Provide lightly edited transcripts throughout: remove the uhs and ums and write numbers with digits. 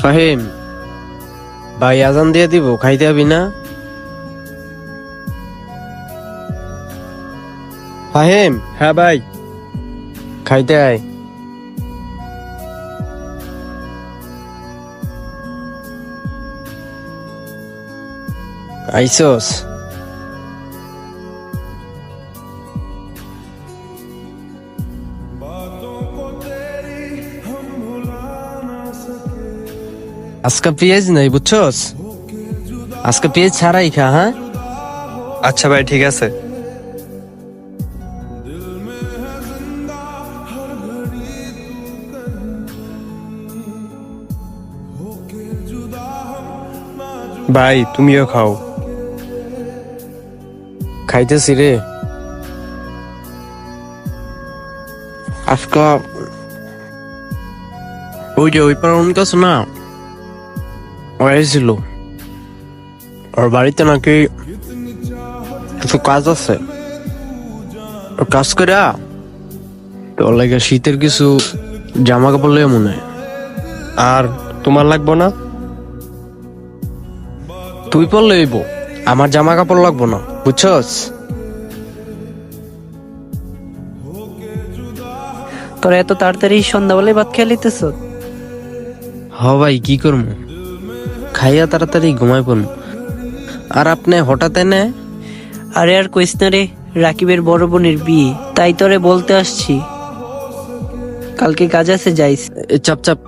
ফাহিম, ভাই আজান দিয়ে দিব, খাইতে হবি না? ফাহিম, হ্যাঁ ভাই। খাইতে আয়। আইসোস? আজকে পেঁয়াজ নাই, বুঝছস? আজকে পেঁয়াজ ছাড়াই খা, হ্যাঁ? আচ্ছা ভাই, ঠিক আছে। ভাই তুমিও খাও। খাইতেছি রে। আজকে ওই যে ওই পাড়ার অনেক আছে না, ছিল ওর বাড়িতে নাকি কিছু কাজ আছে, কাজ করে তোর লাগে শীতের কিছু জামা কাপড় লইয়া মনে হয়। আর তোমার লাগবো না? তুই পর লইব, আমার জামা কাপড় লাগবো না, বুঝছস? তোরা এত তাড়াতাড়ি সন্ধ্যাবেলায় ভাত খেয়ে লিতেছ? হ ভাই, কি করবো, খাইয়া তাড়াতাড়ি ঘুমাই পড়ব। আর আপনি হঠাৎ এনে? আরে আর কইস না রে, রাকিবের বড় বোনের বিয়ে, তাই তোরে বলতে আসছি। কালকে কাজ আছে, যাইস। চাপ চাপ,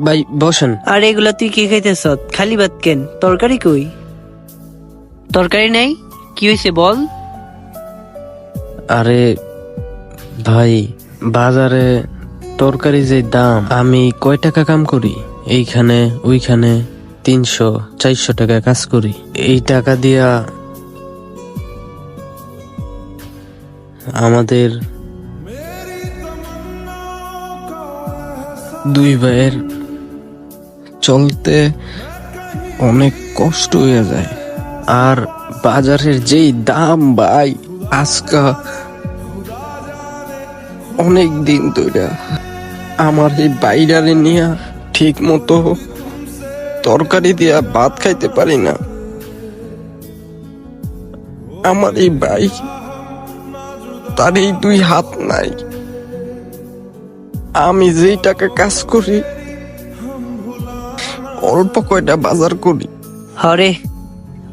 ভাই বসেন। আর এগুলা তুই কি খাইতেছ? খালি ভাত কেন? তরকারি কই? তরকারি নাই? কি হয়েছে বল? আরে ভাই, বাজারে তরকারি যে দাম, আমি কয় টাকা কাম করি, এইখানে ওইখানে 300-400 টাকা কাজ করি। এই টাকা দিয়া আমাদের দুই ভাইয়ের চলতে অনেক কষ্ট হয়ে যায়। আর বাজারের যেই দাম ভাই, আজকা অনেক দিন ধরে আমার এই বাইরারে নিয়ে ঠিক মতো তরকারি দিয়া ভাত খাইতে পারি না। আমার এই ভাই, তার এই 2 হাত নাই। আমি যেই টাকা কাজ করি, অল্প কয়টা বাজার করি। হরে,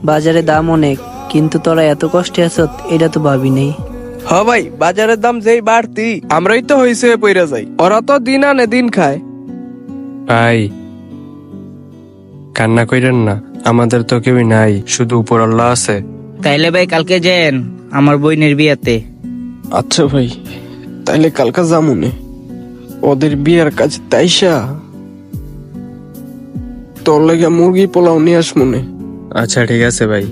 বাজারে দাম অনেক, কিন্তু তোরা এত কষ্টে আছ এটা তো ভাবি নেই। হ ভাই, বাজারের দাম যেই বাড়তি, আমরাই তো হইছে পইরা যাই। ওরা তো দিন আনে দিন খায়। ভাই কান্না কইরেন না, আমাদের তো কেউই নাই, শুধু উপর আল্লাহ আছে। তাইলে ভাই কালকে যেন আমার বইনের বিয়াতে। আচ্ছা ভাই, তাইলে কালকা যামুনে ওদের বিয়ের কাছে, তাইসা তোর লাগে মুরগি পোলাও নিয়ে আসমুনে। আচ্ছা ঠিক আছে ভাই।